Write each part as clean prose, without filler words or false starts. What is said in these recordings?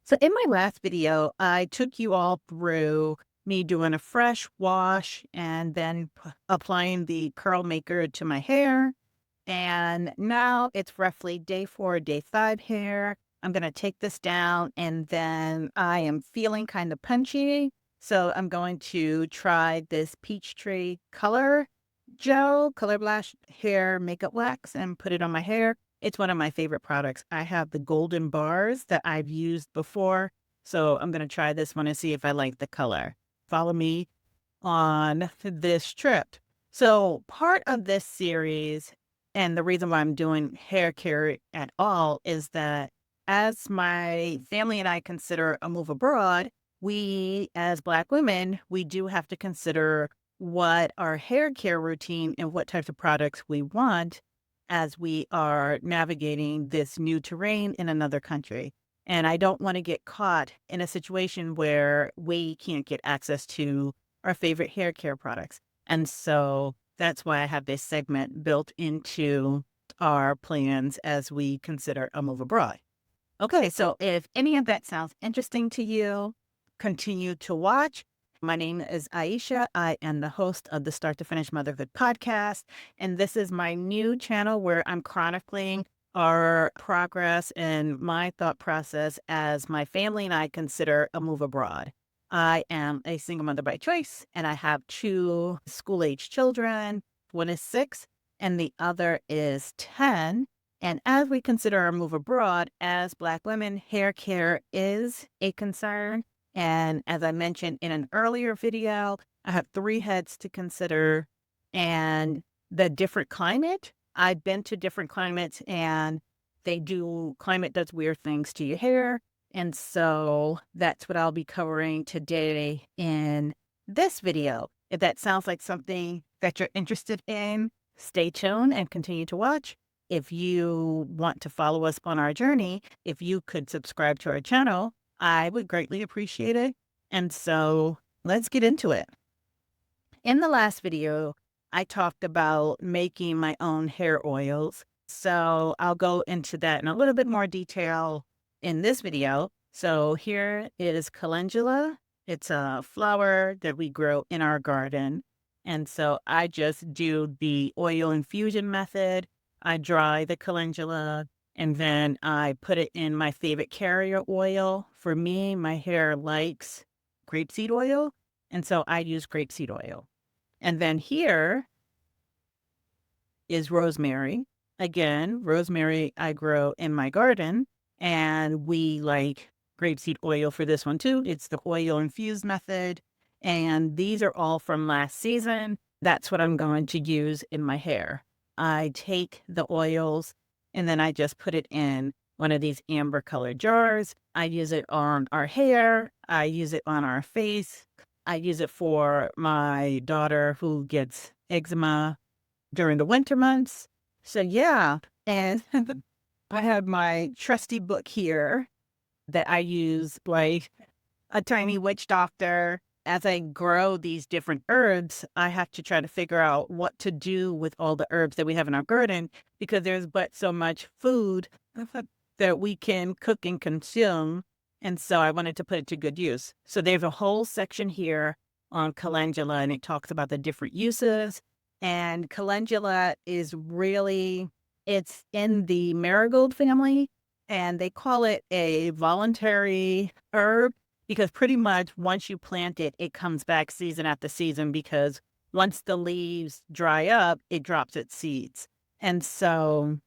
So in my last video, I took you all through me doing a fresh wash and then applying the curl maker to my hair. And now it's roughly day 4, day 5 here. I'm going to take this down and then I am feeling kind of punchy. So I'm going to try this Peachtree Color Gel, Color Blast Hair Makeup Wax and put it on my hair. It's one of my favorite products. I have the golden bars that I've used before. So I'm going to try this one and see if I like the color. Follow me on this trip. So part of this series and the reason why I'm doing hair care at all is that as my family and I consider a move abroad, we as Black women, we do have to consider what our hair care routine and what types of products we want as we are navigating this new terrain in another country. And I don't want to get caught in a situation where we can't get access to our favorite hair care products. And so that's why I have this segment built into our plans as we consider a move abroad. Okay, so if any of that sounds interesting to you, continue to watch. My name is Aisha. I am the host of the Start to Finish Motherhood podcast. And this is my new channel where I'm chronicling our progress and my thought process as my family and I consider a move abroad. I am a single mother by choice, and I have 2 school-age children. One is 6, and the other is 10. And as we consider our move abroad, as Black women, hair care is a concern. And as I mentioned in an earlier video, I have 3 heads to consider and the different climate. I've been to different climates and climate does weird things to your hair. And so that's what I'll be covering today in this video. If that sounds like something that you're interested in, stay tuned and continue to watch. If you want to follow us on our journey, if you could subscribe to our channel, I would greatly appreciate it. And so let's get into it. In the last video, I talked about making my own hair oils. So I'll go into that in a little bit more detail in this video. So here is calendula. It's a flower that we grow in our garden. And so I just do the oil infusion method. I dry the calendula and then I put it in my favorite carrier oil. For me, my hair likes grapeseed oil. And so I use grapeseed oil. And then here is rosemary. Again, rosemary I grow in my garden, and we like grapeseed oil for this one too. It's the oil infused method, and these are all from last season. That's what I'm going to use in my hair. I take the oils and then I just put it in one of these amber colored jars. I use it on our hair. I use it on our face. I use it for my daughter who gets eczema during the winter months. So yeah, and I have my trusty book here that I use like a tiny witch doctor. As I grow these different herbs, I have to try to figure out what to do with all the herbs that we have in our garden because there's but so much food that we can cook and consume. And so I wanted to put it to good use. So there's a whole section here on calendula, and it talks about the different uses. And calendula is it's in the marigold family, and they call it a voluntary herb because pretty much once you plant it, it comes back season after season because once the leaves dry up, it drops its seeds. And so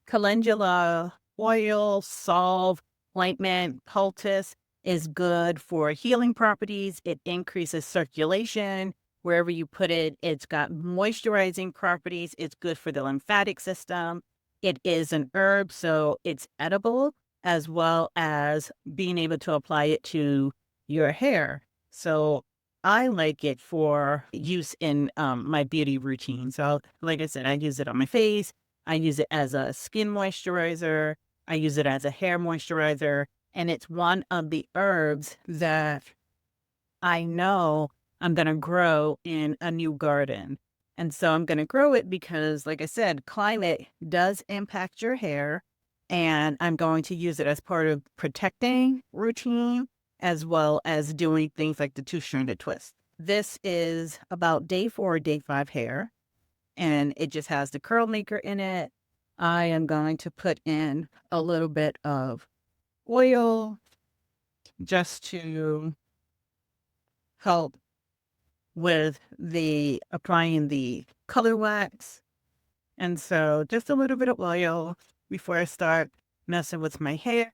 calendula oil, salve, ointment, poultice is good for healing properties. It increases circulation. Wherever you put it, it's got moisturizing properties. It's good for the lymphatic system. It is an herb, so it's edible, as well as being able to apply it to your hair. So I like it for use in my beauty routine. So like I said, I use it on my face. I use it as a skin moisturizer. I use it as a hair moisturizer. And it's one of the herbs that I know I'm going to grow in a new garden. And so I'm going to grow it because, like I said, climate does impact your hair. and I'm going to use it as part of protecting routine as well as doing things like the two-stranded twist. This is about day 4, day 5 hair, and it just has the curl maker in it. I am going to put in a little bit of oil just to help with the applying the color wax. And so just a little bit of oil before I start messing with my hair.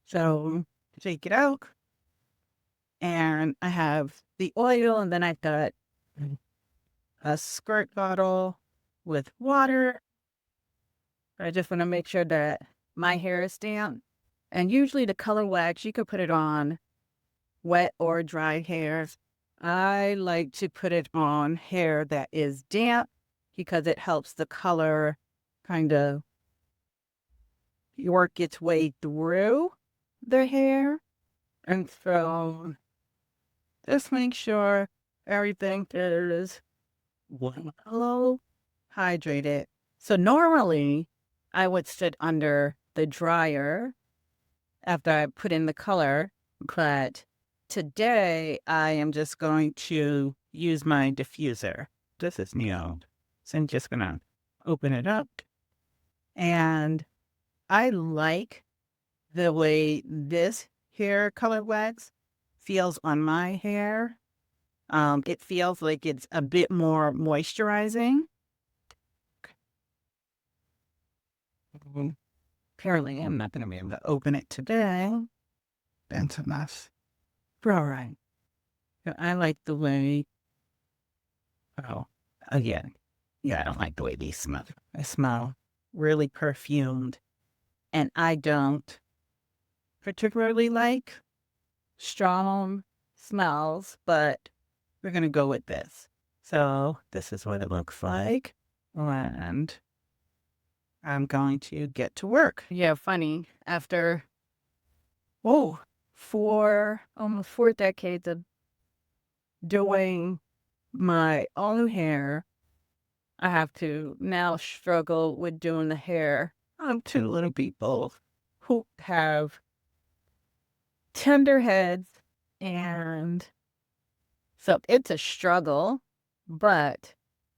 So take it out. And I have the oil, and then I've got a squirt bottle with water. I just want to make sure that my hair is damp. And usually the color wax, you could put it on wet or dry hair. I like to put it on hair that is damp because it helps the color kind of work its way through the hair. And so just make sure everything is well hydrated. So normally I would sit under the dryer after I put in the color, but today I am just going to use my diffuser. This is new. So I'm just gonna open it up, and I like the way this hair color wax feels on my hair. It feels like it's a bit more moisturizing. Apparently, I'm not going to be able to open it today. That's a mess. But all right. So I like the way. Oh, again. Yeah, I don't like the way these smell. They smell really perfumed. And I don't particularly like strong smells, but we're going to go with this. So this is what it looks like. And I'm going to get to work. Yeah, funny. After, almost 4 decades of doing my own hair, I have to now struggle with doing the hair of 2 little people who have tender heads. And so it's a struggle, but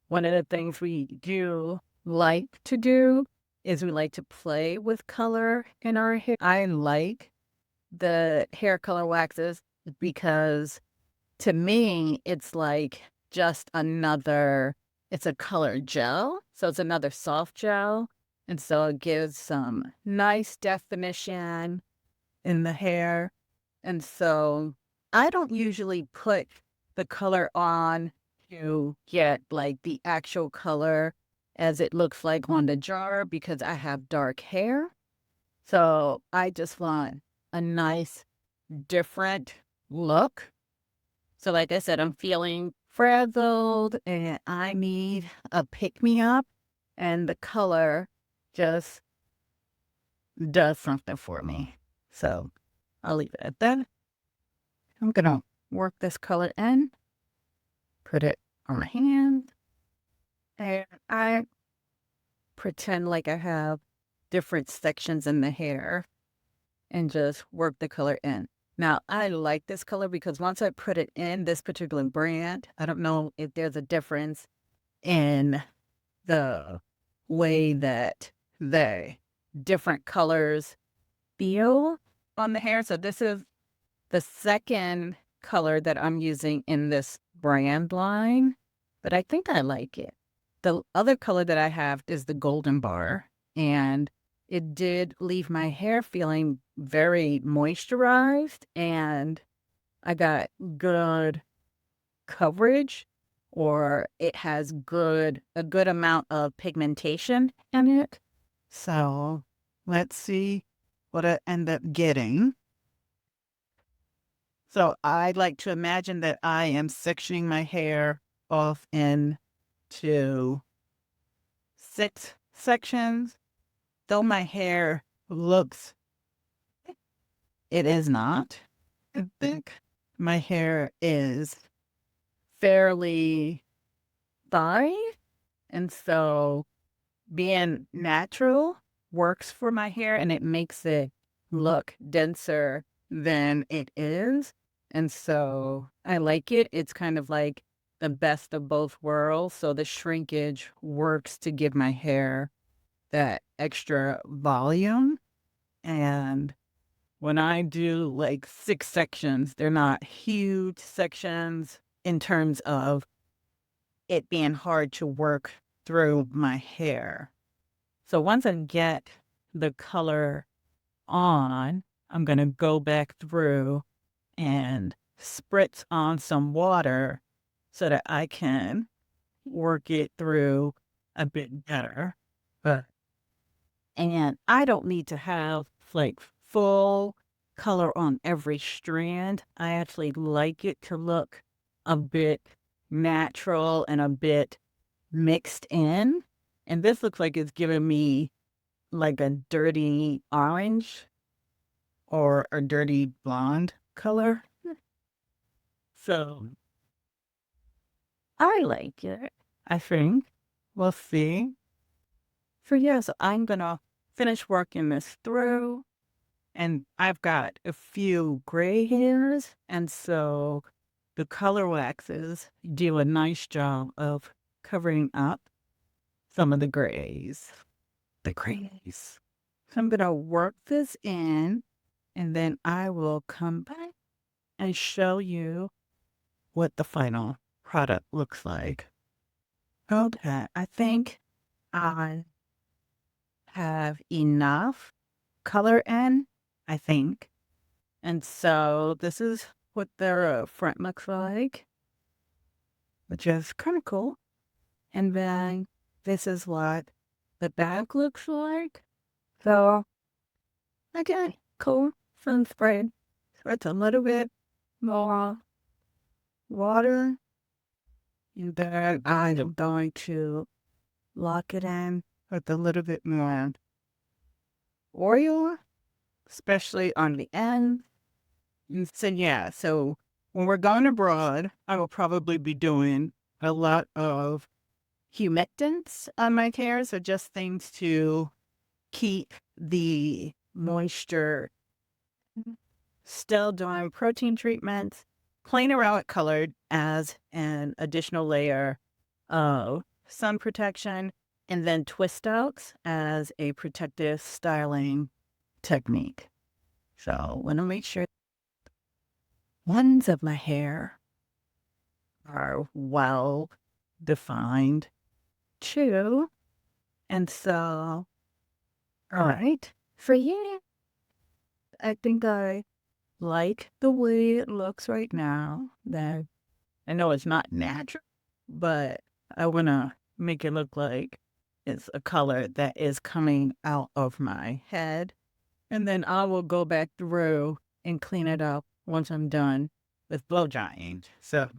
one of the things we do like to do is we like to play with color in our hair. I like the hair color waxes because to me, it's like just it's a color gel. So it's another soft gel. And so it gives some nice definition in the hair. And so I don't usually put the color on to get like the actual color as it looks like on the jar because I have dark hair. So I just want a nice, different look. So like I said, I'm feeling frazzled and I need a pick-me-up, and the color just does something for me. So I'll leave it at that. I'm gonna work this color in, put it on my hand, and I pretend like I have different sections in the hair and just work the color in. Now, I like this color because once I put it in this particular brand, I don't know if there's a difference in the way that the different colors feel on the hair. So this is the second color that I'm using in this brand line, but I think I like it. The other color that I have is the Golden Bar, and it did leave my hair feeling very moisturized, and I got good coverage, or it has a good amount of pigmentation in it. So let's see what I end up getting. So I like to imagine that I am sectioning my hair off into 6 sections. Though my hair looks, it is not. I think my hair is fairly fine. And so being natural works for my hair and it makes it look denser than it is. And so I like it. It's kind of like the best of both worlds. So the shrinkage works to give my hair that extra volume. And when I do like 6 sections, they're not huge sections in terms of it being hard to work through my hair. So once I get the color on, I'm going to go back through and spritz on some water so that I can work it through a bit better. And I don't need to have like full color on every strand. I actually like it to look a bit natural and a bit mixed in. And this looks like it's giving me like a dirty orange or a dirty blonde color. So I like it, I think. We'll see. So yeah, so I'm gonna finish working this through. And I've got a few gray hairs, and so the color waxes do a nice job of covering up some of the grays. The grays. So I'm gonna work this in, and then I will come back and show you what the final product looks like. Okay, I think I have enough color in, I think. And so this is what their front looks like, which is kind of cool. And then this is what the back looks like. So, again, cool. Sun spray. So it's a little bit more water. And then I am going to lock it in with a little bit more oil, especially on the end. And so, yeah, so when we're going abroad, I will probably be doing a lot of humectants on my hair. So just things to keep the moisture. Still doing protein treatments, plain around colored as an additional layer of sun protection, and then twist outs as a protective styling technique. So I want to make sure ones of my hair are well defined too. And so, all right, for you, I think I like the way it looks right now. That I know it's not natural, but I want to make it look like it's a color that is coming out of my head. And then I will go back through and clean it up once I'm done with blow drying. So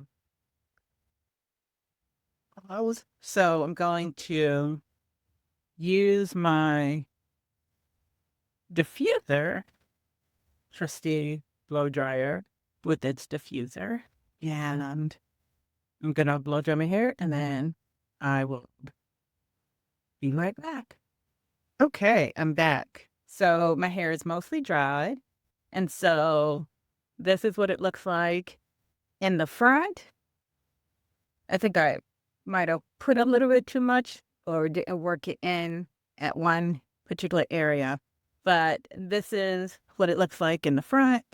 I'm going to use my diffuser, trusty blow dryer with its diffuser. And I'm going to blow dry my hair and then I will be right back. Okay, I'm back. So my hair is mostly dried. And so this is what it looks like in the front. I think I might have put a little bit too much or didn't work it in at one particular area. But this is what it looks like in the front.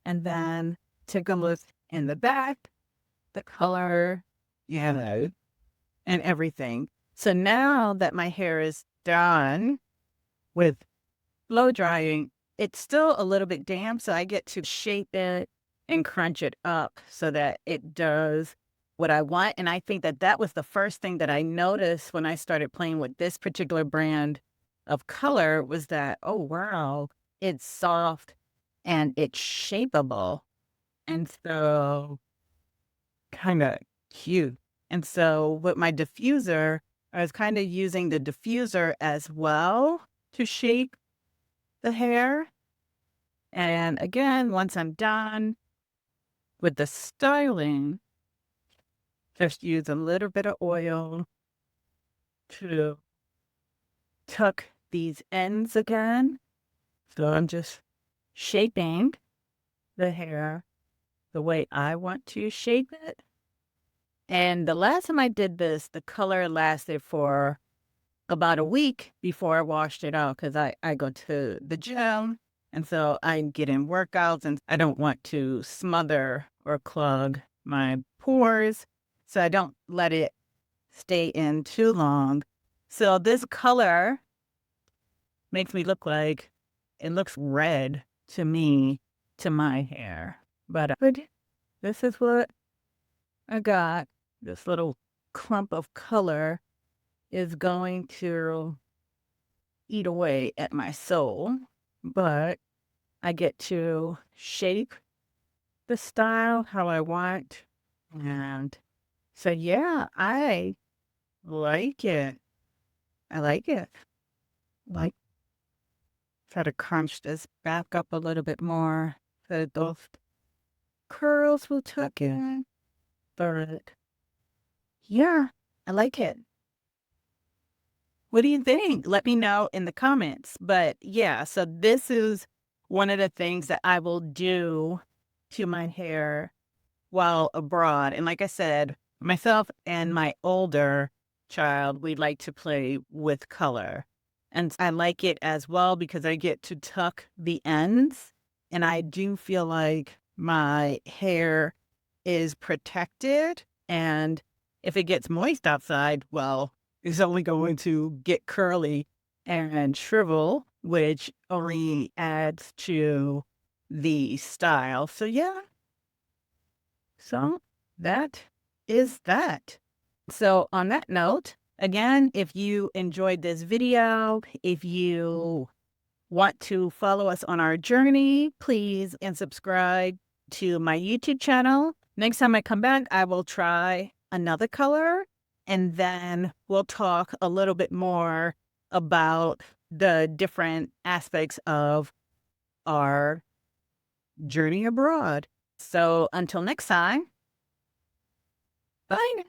And then take a look in the back, the color, yellow, and everything. So now that my hair is done with blow drying, it's still a little bit damp. So I get to shape it and crunch it up so that it does what I want. And I think that that was the first thing that I noticed when I started playing with this particular brand of color was that, oh, wow, it's soft and it's shapeable. And so kind of cute. And so with my diffuser, I was kind of using the diffuser as well to shape the hair. And again, once I'm done with the styling, just use a little bit of oil to tuck these ends again. So I'm just shaping the hair the way I want to shape it. And the last time I did this, the color lasted for about a week before I washed it out because I go to the gym. And so I get in workouts and I don't want to smother or clog my pores. So I don't let it stay in too long. So this color makes me look like it looks red to me, to my hair. But this is what I got. This little clump of color is going to eat away at my soul, but I get to shape the style how I want. And so, yeah, I like it. I like it. Like, try to crunch this back up a little bit more so that those curls will tuck in. But yeah, I like it. What do you think? Let me know in the comments. But yeah, so this is one of the things that I will do to my hair while abroad. And like I said, myself and my older child, we like to play with color. And I like it as well because I get to tuck the ends. And I do feel like my hair is protected. And if it gets moist outside, well, it's only going to get curly and shrivel, which only adds to the style. So yeah, so that is that. So on that note, again, if you enjoyed this video, if you want to follow us on our journey, please and subscribe to my YouTube channel. Next time I come back, I will try another color and then we'll talk a little bit more about the different aspects of our journey abroad. So until next time, bye.